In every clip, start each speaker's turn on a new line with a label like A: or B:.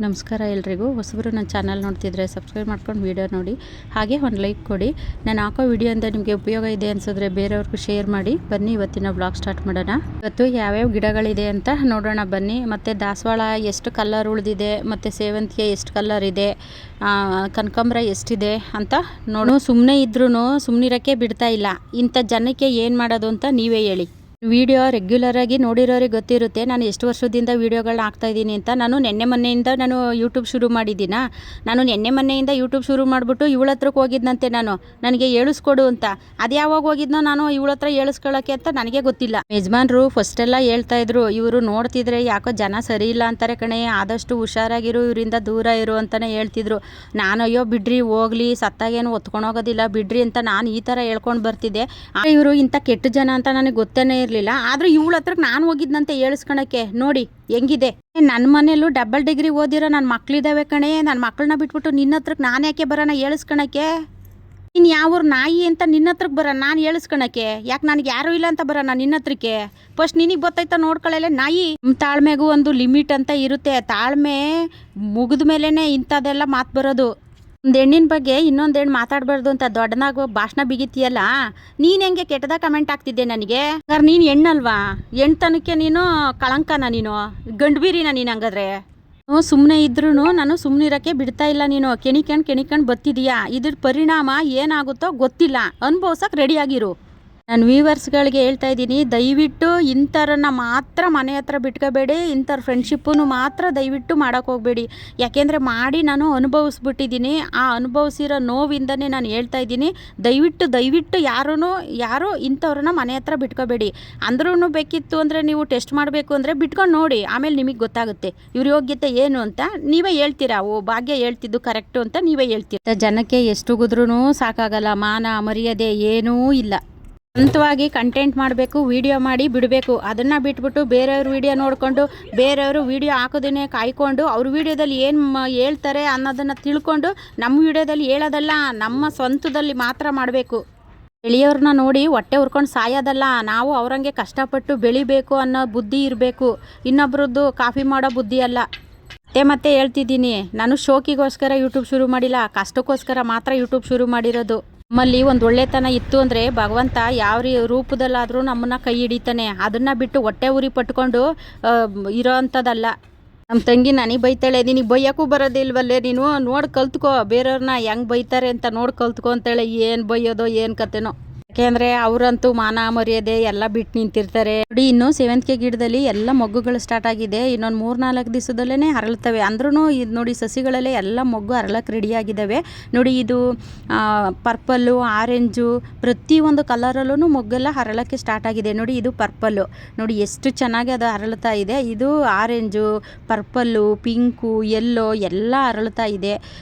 A: ನಮಸ್ಕಾರ ಎಲ್ರಿಗೂ. ಹೊಸಬರು ನನ್ನ ಚಾನಲ್ ನೋಡ್ತಿದ್ರೆ ಸಬ್ಸ್ಕ್ರೈಬ್ ಮಾಡ್ಕೊಂಡು ವೀಡಿಯೋ ನೋಡಿ, ಹಾಗೆ ಒಂದು ಲೈಕ್ ಕೊಡಿ. ನಾನು ಹಾಕೋ ವಿಡಿಯೋಯಿಂದ ನಿಮಗೆ ಉಪಯೋಗ ಇದೆ ಅನ್ಸಿದ್ರೆ ಬೇರೆಯವ್ರಿಗೂ ಶೇರ್ ಮಾಡಿ. ಬನ್ನಿ ಇವತ್ತಿನ ಬ್ಲಾಗ್ ಸ್ಟಾರ್ಟ್ ಮಾಡೋಣ. ಇವತ್ತು ಯಾವ್ಯಾವ ಗಿಡಗಳಿದೆ ಅಂತ ನೋಡೋಣ ಬನ್ನಿ. ಮತ್ತು ದಾಸವಾಳ ಎಷ್ಟು ಕಲರ್ ಉಳಿದಿದೆ, ಮತ್ತು ಸೇವಂತಿಗೆ ಎಷ್ಟು ಕಲರ್ ಇದೆ, ಕನಕಾಂಬರ ಎಷ್ಟಿದೆ ಅಂತ ನೋಡು. ಸುಮ್ಮನೆ ಇದ್ರೂ ಸುಮ್ಮನಿರೋಕ್ಕೆ ಬಿಡ್ತಾ ಇಲ್ಲ. ಇಂಥ ಜನಕ್ಕೆ ಏನು ಮಾಡೋದು ಅಂತ ನೀವೇ ಹೇಳಿ. ವಿಡಿಯೋ ರೆಗ್ಯುಲರಾಗಿ ನೋಡಿರೋರಿಗೆ ಗೊತ್ತಿರುತ್ತೆ ನಾನು ಎಷ್ಟು ವರ್ಷದಿಂದ ವೀಡಿಯೋಗಳನ್ನ ಹಾಕ್ತಾಯಿದ್ದೀನಿ ಅಂತ. ನಾನು ಮೊನ್ನೆಯಿಂದ ನಾನು ಯೂಟ್ಯೂಬ್ ಶುರು ಮಾಡಿದ್ದೀನಾ. ನಾನು ಮೊನ್ನೆಯಿಂದ ಯೂಟ್ಯೂಬ್ ಶುರು ಮಾಡಿಬಿಟ್ಟು ಇವಳ ಹತ್ರಕ್ಕೆ ಹೋಗಿದ್ದಂತೆ. ನನಗೆ ಹೇಳಿಸ್ಕೊಡು ಅಂತ. ಅದು ಯಾವಾಗ ಹೋಗಿದ್ನೋ ನಾನು ಇವಳ ಹತ್ರ ಹೇಳಿಸ್ಕೊಳ್ಳೋಕ್ಕೆ ಅಂತ ನನಗೆ ಗೊತ್ತಿಲ್ಲ. ಯಜಮಾನ್ರು ಫಸ್ಟೆಲ್ಲ ಹೇಳ್ತಾಯಿದ್ರು, ಇವರು ನೋಡ್ತಿದ್ರೆ ಯಾಕೋ ಜನ ಸರಿ ಇಲ್ಲ ಅಂತಾರೆ ಕಣೆ, ಆದಷ್ಟು ಹುಷಾರಾಗಿರು, ಇವರಿಂದ ದೂರ ಇರು ಅಂತಲೇ ಹೇಳ್ತಿದ್ರು. ನಾನು ಅಯ್ಯೋ ಬಿಡ್ರಿ ಹೋಗ್ಲಿ, ಸತ್ತಾಗೇನು ಹೊತ್ಕೊಂಡೋಗೋದಿಲ್ಲ ಬಿಡ್ರಿ ಅಂತ ನಾನು ಈ ಥರ ಹೇಳ್ಕೊಂಡು ಬರ್ತಿದ್ದೆ. ಇವರು ಇಂಥ ಕೆಟ್ಟ ಜನ ಅಂತ ನನಗೆ ಗೊತ್ತೇ ಇರಲಿಲ್ಲ. ಆದರೂ ಇವಳ ಹತ್ರಕ್ಕೆ ನಾನು ಹೋಗಿದ್ದಂತೆ ಹೇಳಿಸ್ಕೊಳಕ್ಕೆ. ನೋಡಿ ಹೆಂಗಿದೆ. ನನ್ನ ಮನೆಯಲ್ಲೂ ಡಬಲ್ ಡಿಗ್ರಿ ಓದಿರೋ ನನ್ನ ಮಕ್ಳಿದ್ದಾವೆ ಕಣೆ. ನನ್ನ ಮಕ್ಕಳನ್ನ ಬಿಟ್ಬಿಟ್ಟು ನಿನ್ನ ಹತ್ರಕ್ಕೆ ನಾನು ಯಾಕೆ ಬರೋಣ ಹೇಳಿಸ್ಕೊಳಕ್ಕೆ? ನೀನು ಯಾವ್ರ ನಾಯಿ ಅಂತ ನಿನ್ನ ಹತ್ರಕ್ಕೆ ಬರೋಣ ನಾನು ಹೇಳಿಸ್ಕೊಳಕ್ಕೆ? ಯಾಕೆ ನನಗೆ ಯಾರೂ ಇಲ್ಲ ಅಂತ ಬರೋಣ ನಿನ್ನ ಹತ್ರಕ್ಕೆ? ಫಸ್ಟ್ ನಿನಗೆ ಗೊತ್ತಾಯ್ತಾ ನೋಡ್ಕೊಳ್ಳಲ್ಲ ನಾಯಿ. ತಾಳ್ಮೆಗೂ ಒಂದು ಲಿಮಿಟ್ ಅಂತ ಇರುತ್ತೆ. ತಾಳ್ಮೆ ಮುಗಿದ ಮೇಲೇ ಇಂಥದ್ದೆಲ್ಲ ಮಾತು ಬರೋದು. ಒಂದು ಹೆಣ್ಣಿನ ಬಗ್ಗೆ ಇನ್ನೊಂದು ಹೆಣ್ಣು ಮಾತಾಡಬಾರ್ದು ಅಂತ ದೊಡ್ಡನಾಗ ಭಾಷಣ ಬಿಗಿತೀಯಲ್ಲ, ನೀನು ಹೆಂಗೆ ಕೆಟ್ಟದಾಗ ಕಮೆಂಟ್ ಆಗ್ತಿದ್ದೆ ನನಗೆ? ಹಂಗಾರೆ ನೀನು ಹೆಣ್ಣಲ್ವಾ? ಹೆಣ್ತನಕ್ಕೆ ನೀನು ಕಳಂಕನ, ನೀನು ಗಂಡುಬೀರಿನ ನೀನು? ಹಂಗಾದ್ರೆ ಸುಮ್ಮನೆ ಇದ್ರೂ ನಾನು ಸುಮ್ಮನೆ ಇರೋಕ್ಕೆ ಬಿಡ್ತಾ ಇಲ್ಲ. ನೀನು ಕೆಣಿಕೊಂಡು ಬತ್ತಿದೀಯಾ. ಇದ್ರ ಪರಿಣಾಮ ಏನಾಗುತ್ತೋ ಗೊತ್ತಿಲ್ಲ. ಅನುಭವಿಸೋಕೆ ರೆಡಿಯಾಗಿರು. ನಾನು ವ್ಯೂವರ್ಸ್ಗಳಿಗೆ ಹೇಳ್ತಾ ಇದ್ದೀನಿ, ದಯವಿಟ್ಟು ಇಂಥವ್ರನ್ನ ಮಾತ್ರ ಮನೆ ಹತ್ರ ಬಿಟ್ಕೋಬೇಡಿ. ಇಂಥವ್ರ ಫ್ರೆಂಡ್ಶಿಪ್ಪನ್ನು ಮಾತ್ರ ದಯವಿಟ್ಟು ಮಾಡೋಕ್ಕೆ ಹೋಗಬೇಡಿ. ಯಾಕೆಂದರೆ ಮಾಡಿ ನಾನು ಅನುಭವಿಸ್ಬಿಟ್ಟಿದ್ದೀನಿ. ಆ ಅನುಭವಿಸಿರೋ ನೋವಿಂದನೇ ನಾನು ಹೇಳ್ತಾ ಇದ್ದೀನಿ, ದಯವಿಟ್ಟು ಯಾರು ಇಂಥವ್ರನ್ನ ಮನೆ ಹತ್ರ ಬಿಟ್ಕೋಬೇಡಿ. ಅಂದ್ರೂ ಬೇಕಿತ್ತು ಅಂದರೆ ನೀವು ಟೆಸ್ಟ್ ಮಾಡಬೇಕು ಅಂದರೆ ಬಿಟ್ಕೊಂಡು ನೋಡಿ, ಆಮೇಲೆ ನಿಮಗೆ ಗೊತ್ತಾಗುತ್ತೆ ಇವ್ರ ಯೋಗ್ಯತೆ ಏನು ಅಂತ. ನೀವೇ ಹೇಳ್ತೀರಾ, ಓ ಭಾಗ್ಯ ಹೇಳ್ತಿದ್ದು ಕರೆಕ್ಟು ಅಂತ ನೀವೇ ಹೇಳ್ತೀರ. ಜನಕ್ಕೆ ಎಷ್ಟು ಗುದ್ರೂ ಸಾಕಾಗಲ್ಲ. ಮಾನ ಮರ್ಯಾದೆ ಏನೂ ಇಲ್ಲ. ಸ್ವಂತವಾಗಿ ಕಂಟೆಂಟ್ ಮಾಡಬೇಕು, ವಿಡಿಯೋ ಮಾಡಿ ಬಿಡಬೇಕು. ಅದನ್ನು ಬಿಟ್ಬಿಟ್ಟು ಬೇರೆಯವ್ರ ವಿಡಿಯೋ ನೋಡಿಕೊಂಡು ಬೇರೆಯವರು ವಿಡಿಯೋ ಹಾಕೋದನ್ನೇ ಕಾಯ್ಕೊಂಡು ಅವ್ರ ವಿಡಿಯೋದಲ್ಲಿ ಏನು ಹೇಳ್ತಾರೆ ಅನ್ನೋದನ್ನು ತಿಳ್ಕೊಂಡು ನಮ್ಮ ವಿಡಿಯೋದಲ್ಲಿ ಹೇಳೋದಲ್ಲ, ನಮ್ಮ ಸ್ವಂತದಲ್ಲಿ ಮಾತ್ರ ಮಾಡಬೇಕು. ಎಳೆಯವ್ರನ್ನ ನೋಡಿ ಹೊಟ್ಟೆ ಉರ್ಕೊಂಡು ಸಾಯೋದಲ್ಲ. ನಾವು ಅವ್ರಂಗೆ ಕಷ್ಟಪಟ್ಟು ಬೆಳಿಬೇಕು ಅನ್ನೋ ಬುದ್ಧಿ ಇರಬೇಕು. ಇನ್ನೊಬ್ರದ್ದು ಕಾಫಿ ಮಾಡೋ ಬುದ್ಧಿ ಅಲ್ಲ. ಮತ್ತೆ ಹೇಳ್ತಿದ್ದೀನಿ, ನಾನು ಶೋಕಿಗೋಸ್ಕರ ಯೂಟ್ಯೂಬ್ ಶುರು ಮಾಡಿಲ್ಲ, ಕಷ್ಟಕ್ಕೋಸ್ಕರ ಮಾತ್ರ ಯೂಟ್ಯೂಬ್ ಶುರು ಮಾಡಿರೋದು. ನಮ್ಮಲ್ಲಿ ಒಂದು ಒಳ್ಳೆತನ ಇತ್ತು ಅಂದರೆ ಭಗವಂತ ಯಾವ ರೂಪದಲ್ಲಾದರೂ ನಮ್ಮನ್ನು ಕೈ ಹಿಡಿತಾನೆ. ಅದನ್ನು ಬಿಟ್ಟು ಹೊಟ್ಟೆ ಉರಿ ಪಟ್ಕೊಂಡು ಇರೋ ಅಂಥದ್ದಲ್ಲ. ನಮ್ಮ ತಂಗಿ ನನಗೆ ಬೈತಾಳೆ, ನಿನಗೆ ಬೈಯೋಕ್ಕೂ ಬರೋದಿಲ್ವಲ್ಲೇ, ನೀನು ನೋಡಿ ಕಲ್ತ್ಕೋ, ಬೇರೆಯವ್ರನ್ನ ಹೆಂಗೆ ಬೈತಾರೆ ಅಂತ ನೋಡಿ ಕಲ್ತ್ಕೊ ಅಂತೇಳಿ. ಏನು ಬೈಯೋದೋ ಏನು ಕತೆನೋ. ಯಾಕೆಂದರೆ ಅವರಂತೂ ಮಾನ ಮರ್ಯಾದೆ ಎಲ್ಲ ಬಿಟ್ಟು ನಿಂತಿರ್ತಾರೆ. ನೋಡಿ, ಇನ್ನು ಸೇವಂತಿಗೆ ಗಿಡದಲ್ಲಿ ಎಲ್ಲ ಮೊಗ್ಗುಗಳು ಸ್ಟಾರ್ಟ್ ಆಗಿದೆ. ಇನ್ನೊಂದು 3-4 ದಿವಸದಲ್ಲೇ ಅರಳ್ತವೆ. ಅಂದ್ರೂ ಇದು ನೋಡಿ ಸಸಿಗಳಲ್ಲೇ ಎಲ್ಲ ಮೊಗ್ಗು ಅರಳಕ್ಕೆ ರೆಡಿಯಾಗಿದ್ದಾವೆ. ನೋಡಿ, ಇದು ಪರ್ಪಲ್ಲು, ಆರೆಂಜು, ಪ್ರತಿಯೊಂದು ಕಲರಲ್ಲೂ ಮೊಗ್ಗೆಲ್ಲ ಅರಳಕ್ಕೆ ಸ್ಟಾರ್ಟ್ ಆಗಿದೆ. ನೋಡಿ, ಇದು ಪರ್ಪಲ್ಲು. ನೋಡಿ ಎಷ್ಟು ಚೆನ್ನಾಗಿ ಅದು ಅರಳ್ತಾ ಇದೆ. ಇದು ಆರೆಂಜು, ಪರ್ಪಲ್ಲು, ಪಿಂಕು, ಯೆಲ್ಲೋ ಎಲ್ಲ ಅರಳ್ತಾ ಇದೆ.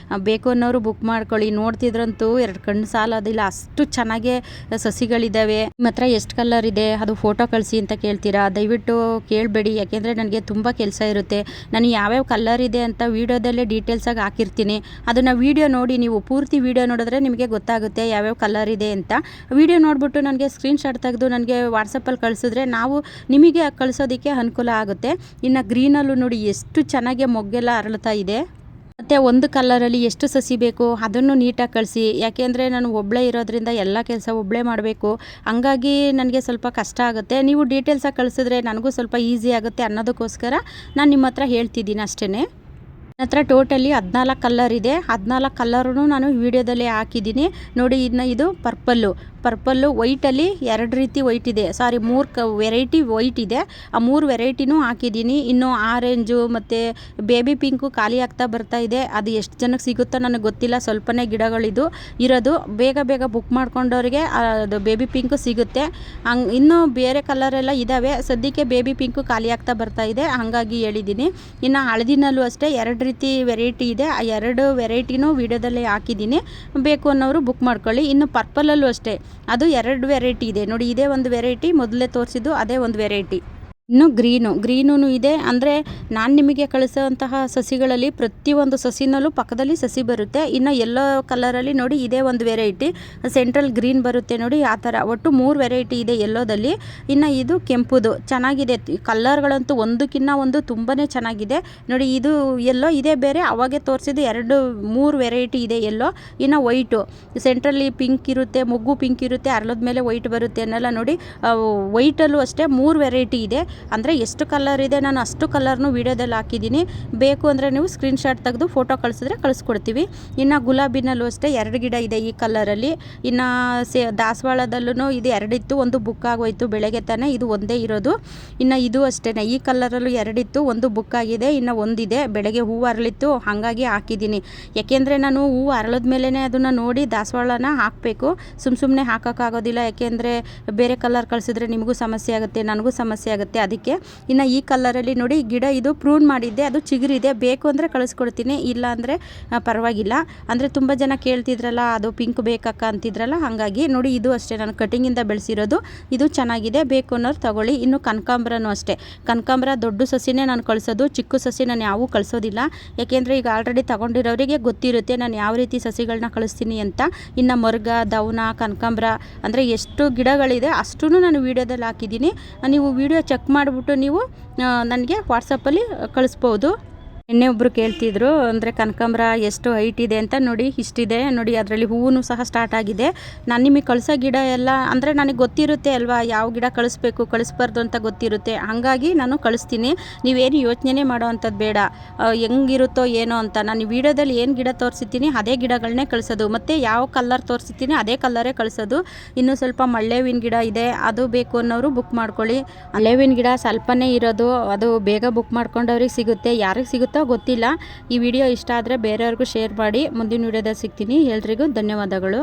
A: ಬೇಕು ಅನ್ನೋರು ಬುಕ್ ಮಾಡ್ಕೊಳ್ಳಿ. ನೋಡ್ತಿದ್ರಂತೂ 2 ಕಣ್ಣು ಸಾಲೋದಿಲ್ಲ, ಅಷ್ಟು ಚೆನ್ನಾಗೆ ಸಸಿಗಳಿದ್ದಾವೆ. ನಿಮ್ಮ ಹತ್ರ ಎಷ್ಟು ಕಲರ್ ಇದೆ ಅದು ಫೋಟೋ ಕಳಿಸಿ ಅಂತ ಕೇಳ್ತೀರಾ. ದಯವಿಟ್ಟು ಕೇಳಬೇಡಿ, ಯಾಕೆಂದರೆ ನನಗೆ ತುಂಬ ಕೆಲಸ ಇರುತ್ತೆ. ನಾನು ಯಾವ್ಯಾವ ಕಲರ್ ಇದೆ ಅಂತ ವೀಡಿಯೋದಲ್ಲೇ ಡೀಟೇಲ್ಸಾಗಿ ಹಾಕಿರ್ತೀನಿ. ಅದನ್ನು ವೀಡಿಯೋ ನೋಡಿ, ನೀವು ಪೂರ್ತಿ ವೀಡಿಯೋ ನೋಡಿದ್ರೆ ನಿಮಗೆ ಗೊತ್ತಾಗುತ್ತೆ ಯಾವ್ಯಾವ ಕಲರ್ ಇದೆ ಅಂತ. ವೀಡಿಯೋ ನೋಡಿಬಿಟ್ಟು ನನಗೆ ಸ್ಕ್ರೀನ್ಶಾಟ್ ತೆಗೆದು ನನಗೆ ವಾಟ್ಸಪ್ಪಲ್ಲಿ ಕಳಿಸಿದ್ರೆ ನಾವು ನಿಮಗೆ ಕಳಿಸೋದಕ್ಕೆ ಅನುಕೂಲ ಆಗುತ್ತೆ. ಇನ್ನು ಗ್ರೀನಲ್ಲೂ ನೋಡಿ ಎಷ್ಟು ಚೆನ್ನಾಗಿ ಮೊಗ್ಗೆಲ್ಲ ಅರಳ್ತಾ ಇದೆ. ಮತ್ತು ಒಂದು ಕಲರಲ್ಲಿ ಎಷ್ಟು ಸಸಿ ಬೇಕು ಅದನ್ನು ನೀಟಾಗಿ ಕಳಿಸಿ. ಯಾಕೆಂದರೆ ನಾನು ಒಬ್ಬಳೇ ಇರೋದ್ರಿಂದ ಎಲ್ಲ ಕೆಲಸ ಒಬ್ಬಳೇ ಮಾಡಬೇಕು. ಹಂಗಾಗಿ ನನಗೆ ಸ್ವಲ್ಪ ಕಷ್ಟ ಆಗುತ್ತೆ. ನೀವು ಡೀಟೇಲ್ಸಾಗಿ ಕಳಿಸಿದ್ರೆ ನನಗೂ ಸ್ವಲ್ಪ ಈಸಿ ಆಗುತ್ತೆ ಅನ್ನೋದಕ್ಕೋಸ್ಕರ ನಾನು ನಿಮ್ಮ ಹತ್ರ ಹೇಳ್ತಿದ್ದೀನಿ ಅಷ್ಟೇ. ನನ್ನ ಹತ್ರ ಟೋಟಲಿ 14 ಕಲರ್ ಇದೆ. 14 ಕಲರೂ ನಾನು ವೀಡಿಯೋದಲ್ಲೇ ಹಾಕಿದ್ದೀನಿ ನೋಡಿ. ಇನ್ನು ಇದು ಪರ್ಪಲ್ಲು ವೈಟಲ್ಲಿ 2 ರೀತಿ ವೈಟ್ ಇದೆ, ಸಾರಿ 3 ವೆರೈಟಿ ವೈಟ್ ಇದೆ. ಆ 3 ವೆರೈಟಿನೂ ಹಾಕಿದ್ದೀನಿ. ಇನ್ನು ಆರೆಂಜು ಮತ್ತು ಬೇಬಿ ಪಿಂಕು ಖಾಲಿ ಆಗ್ತಾ ಬರ್ತಾ ಇದೆ. ಅದು ಎಷ್ಟು ಜನಕ್ಕೆ ಸಿಗುತ್ತೋ ನನಗೆ ಗೊತ್ತಿಲ್ಲ. ಸ್ವಲ್ಪನೇ ಗಿಡಗಳಿದು ಇರೋದು. ಬೇಗ ಬುಕ್ ಮಾಡ್ಕೊಂಡವ್ರಿಗೆ ಅದು ಬೇಬಿ ಪಿಂಕು ಸಿಗುತ್ತೆ. ಇನ್ನೂ ಬೇರೆ ಕಲರೆಲ್ಲ ಇದ್ದಾವೆ. ಸದ್ಯಕ್ಕೆ ಬೇಬಿ ಪಿಂಕು ಖಾಲಿ ಆಗ್ತಾ ಬರ್ತಾ ಇದೆ, ಹಾಗಾಗಿ ಹೇಳಿದ್ದೀನಿ. ಇನ್ನು ಹಳದಿನಲ್ಲೂ ಅಷ್ಟೇ 2 ರೀತಿ ವೆರೈಟಿ ಇದೆ. ಆ 2 ವೆರೈಟಿನೂ ವೀಡಿಯೋದಲ್ಲೇ ಹಾಕಿದ್ದೀನಿ. ಬೇಕು ಅನ್ನೋರು ಬುಕ್ ಮಾಡ್ಕೊಳ್ಳಿ. ಇನ್ನು ಪರ್ಪಲಲ್ಲೂ ಅಷ್ಟೇ, ಅದು 2 ವೆರೈಟಿ ಇದೆ ನೋಡಿ. ಇದೇ ಒಂದು ವೆರೈಟಿ, ಮೊದಲೇ ತೋರಿಸಿದ್ದು ಅದೇ ಒಂದು ವೆರೈಟಿ. ಇನ್ನು ಗ್ರೀನೂ ಇದೆ. ಅಂದರೆ ನಾನು ನಿಮಗೆ ಕಳಿಸೋಂತಹ ಸಸಿಗಳಲ್ಲಿ ಪ್ರತಿಯೊಂದು ಸಸಿನಲ್ಲೂ ಪಕ್ಕದಲ್ಲಿ ಸಸಿ ಬರುತ್ತೆ. ಇನ್ನು ಯೆಲ್ಲೋ ಕಲರಲ್ಲಿ ನೋಡಿ ಇದೇ ಒಂದು ವೆರೈಟಿ, ಸೆಂಟ್ರಲ್ ಗ್ರೀನ್ ಬರುತ್ತೆ ನೋಡಿ ಆ ಥರ. ಒಟ್ಟು 3 ವೆರೈಟಿ ಇದೆ ಯೆಲ್ಲೋದಲ್ಲಿ. ಇನ್ನು ಇದು ಕೆಂಪುದು ಚೆನ್ನಾಗಿದೆ. ಕಲರ್ಗಳಂತೂ ಒಂದಕ್ಕಿಂತ ಒಂದು ತುಂಬಾ ಚೆನ್ನಾಗಿದೆ ನೋಡಿ. ಇದು ಯೆಲ್ಲೋ ಇದೇ ಬೇರೆ, ಅವಾಗೆ ತೋರಿಸಿದ್ದು 3 ವೆರೈಟಿ ಇದೆ ಯೆಲ್ಲೋ. ಇನ್ನು ವೈಟು ಸೆಂಟ್ರಲ್ಲಿ ಪಿಂಕ್ ಇರುತ್ತೆ, ಮೊಗ್ಗು ಪಿಂಕ್ ಇರುತ್ತೆ, ಅರ್ಲದ ಮೇಲೆ ವೈಟ್ ಬರುತ್ತೆ ಅನ್ನೆಲ್ಲ ನೋಡಿ. ವೈಟಲ್ಲೂ ಅಷ್ಟೇ 3 ವೆರೈಟಿ ಇದೆ. ಅಂದರೆ ಎಷ್ಟು ಕಲರ್ ಇದೆ ನಾನು ಅಷ್ಟು ಕಲರ್ನು ವೀಡಿಯೋದಲ್ಲಿ ಹಾಕಿದ್ದೀನಿ. ಬೇಕು ಅಂದರೆ ನೀವು ಸ್ಕ್ರೀನ್ಶಾಟ್ ತೆಗೆದು ಫೋಟೋ ಕಳಿಸಿದ್ರೆ ಕಳಿಸ್ಕೊಡ್ತೀವಿ. ಇನ್ನು ಗುಲಾಬಿನಲ್ಲೂ ಅಷ್ಟೇ 2 ಗಿಡ ಇದೆ ಈ ಕಲರಲ್ಲಿ. ಇನ್ನು ದಾಸವಾಳದಲ್ಲೂ ಇದು 2 ಇತ್ತು, ಒಂದು ಬುಕ್ ಆಗೋಯ್ತು ಬೆಳಗ್ಗೆ ತಾನೇ, ಇದು ಒಂದೇ ಇರೋದು. ಇನ್ನು ಇದು ಅಷ್ಟೇ ಈ ಕಲರಲ್ಲೂ 2 ಇತ್ತು, ಒಂದು ಬುಕ್ ಆಗಿದೆ, ಇನ್ನು ಒಂದಿದೆ. ಬೆಳಗ್ಗೆ ಹೂವು ಅರಳಿತ್ತು ಹಾಗಾಗಿ ಹಾಕಿದ್ದೀನಿ. ಯಾಕೆಂದರೆ ನಾನು ಹೂವು ಅರಳದ ಮೇಲೇ ಅದನ್ನು ನೋಡಿ ದಾಸವಾಳನ ಹಾಕಬೇಕು, ಸುಮ್ಮನೆ ಹಾಕೋಕ್ಕಾಗೋದಿಲ್ಲ. ಯಾಕೆಂದರೆ ಬೇರೆ ಕಲರ್ ಕಳಿಸಿದ್ರೆ ನಿಮಗೂ ಸಮಸ್ಯೆ ಆಗುತ್ತೆ, ನನಗೂ ಸಮಸ್ಯೆ ಆಗುತ್ತೆ. ಅದಕ್ಕೆ ಇನ್ನು ಈ ಕಲರಲ್ಲಿ ನೋಡಿ ಗಿಡ ಇದು ಪ್ರೂನ್ ಮಾಡಿದ್ದೆ, ಅದು ಚಿಗುರಿದೆ. ಬೇಕು ಅಂದರೆ ಕಳಿಸ್ಕೊಡ್ತೀನಿ, ಇಲ್ಲ ಅಂದರೆ ಪರವಾಗಿಲ್ಲ. ಅಂದರೆ ತುಂಬ ಜನ ಕೇಳ್ತಿದ್ರಲ್ಲ ಅದು ಪಿಂಕ್ ಬೇಕಕ್ಕ ಅಂತಿದ್ರಲ್ಲ, ಹಾಗಾಗಿ ನೋಡಿ ಇದು ಅಷ್ಟೇ ನಾನು ಕಟಿಂಗಿಂದ ಬೆಳೆಸಿರೋದು. ಇದು ಚೆನ್ನಾಗಿದೆ, ಬೇಕು ಅನ್ನೋರು ತಗೊಳ್ಳಿ. ಇನ್ನು ಕನಕಾಂಬರನೂ ಅಷ್ಟೇ, ಕನಕಾಂಬರ ದೊಡ್ಡ ಸಸಿನೇ ನಾನು ಕಳಿಸೋದು, ಚಿಕ್ಕ ಸಸಿ ನಾನು ಯಾವೂ ಕಳಿಸೋದಿಲ್ಲ. ಯಾಕೆಂದರೆ ಈಗ ಆಲ್ರೆಡಿ ತಗೊಂಡಿರೋರಿಗೆ ಗೊತ್ತಿರುತ್ತೆ ನಾನು ಯಾವ ರೀತಿ ಸಸಿಗಳನ್ನ ಕಳಿಸ್ತೀನಿ ಅಂತ. ಇನ್ನು ಮರ್ಗ, ದವನ, ಕನಕಾಂಬರ ಅಂದರೆ ಎಷ್ಟು ಗಿಡಗಳಿದೆ ಅಷ್ಟೂ ನಾನು ವೀಡಿಯೋದಲ್ಲಿ ಹಾಕಿದ್ದೀನಿ. ನೀವು ವೀಡಿಯೋ ಚೆಕ್ ಮಾಡಿಬಿಟ್ಟು ನೀವು ನನಗೆ ವಾಟ್ಸಪ್ಪಲ್ಲಿ ಕಳಿಸ್ಬೋದು. ನಿನ್ನೆ ಒಬ್ಬರು ಕೇಳ್ತಿದ್ರು ಅಂದರೆ ಕನಕಾಂಬರ ಎಷ್ಟು ಹೈಟ್ ಇದೆ ಅಂತ. ನೋಡಿ ಇಷ್ಟಿದೆ ನೋಡಿ, ಅದರಲ್ಲಿ ಹೂವು ಸಹ ಸ್ಟಾರ್ಟ್ ಆಗಿದೆ. ನಾನು ನಿಮಗೆ ಕಳಿಸೋ ಗಿಡ ಎಲ್ಲ ಅಂದರೆ ನನಗೆ ಗೊತ್ತಿರುತ್ತೆ ಅಲ್ವಾ, ಯಾವ ಗಿಡ ಕಳಿಸ್ಬೇಕು ಕಳಿಸ್ಬಾರ್ದು ಅಂತ ಗೊತ್ತಿರುತ್ತೆ. ಹಾಗಾಗಿ ನಾನು ಕಳಿಸ್ತೀನಿ. ನೀವೇನು ಯೋಚನೆ ಮಾಡೋ ಅಂಥದ್ದು ಬೇಡ, ಹೆಂಗಿರುತ್ತೋ ಏನೋ ಅಂತ. ನಾನು ವೀಡಿಯೋದಲ್ಲಿ ಏನು ಗಿಡ ತೋರಿಸಿರ್ತೀನಿ ಅದೇ ಗಿಡಗಳನ್ನೇ ಕಳಿಸೋದು, ಮತ್ತು ಯಾವ ಕಲರ್ ತೋರಿಸಿರ್ತೀನಿ ಅದೇ ಕಲ್ಲರೇ ಕಳಿಸೋದು. ಇನ್ನೂ ಸ್ವಲ್ಪ ಮಳ್ಳೆವಿನ ಗಿಡ ಇದೆ, ಅದು ಬೇಕು ಅನ್ನೋರು ಬುಕ್ ಮಾಡ್ಕೊಳ್ಳಿ. ಮಳ್ಳೆವಿನ ಗಿಡ ಸ್ವಲ್ಪನೇ ಇರೋದು, ಅದು ಬೇಗ ಬುಕ್ ಮಾಡ್ಕೊಂಡವ್ರಿಗೆ ಸಿಗುತ್ತೆ, ಯಾರಿಗೆ ಸಿಗುತ್ತೋ ಗೊತ್ತಿಲ್ಲ. ಈ ವಿಡಿಯೋ ಇಷ್ಟ ಆದರೆ ಬೇರೆಯವ್ರಿಗೂ ಶೇರ್ ಮಾಡಿ. ಮುಂದಿನ ವಿಡಿಯೋದಲ್ಲಿ ಸಿಗ್ತೀನಿ. ಎಲ್ರಿಗೂ ಧನ್ಯವಾದಗಳು.